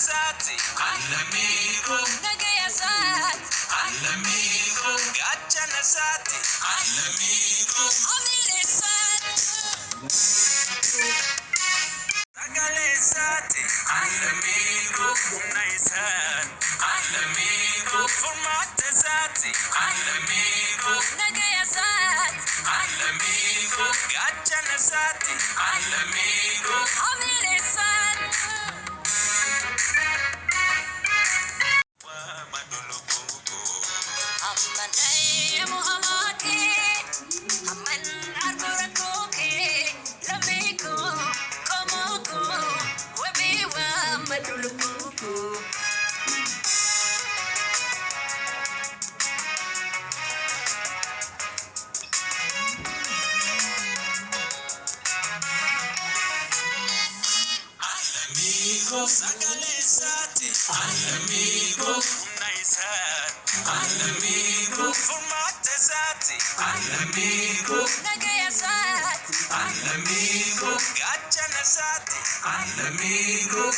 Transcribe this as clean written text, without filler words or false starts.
Sati, all'amico, Nagaya Sati, all'amico, Gacciana Sati, all'amico, Amile Sati, Sagale Sati, all'amico, Naisan, all'amico, Formate Sati, all'amico, Nagaya Sati, all'amico, Gacciana Sati, all'amico, Amile Sati. Sagale Sati, all'amico, Naisan, all'amico, Formate Sati, all'amico, Nagaya Sati, all'amico, Gacciana Sati, all'amico,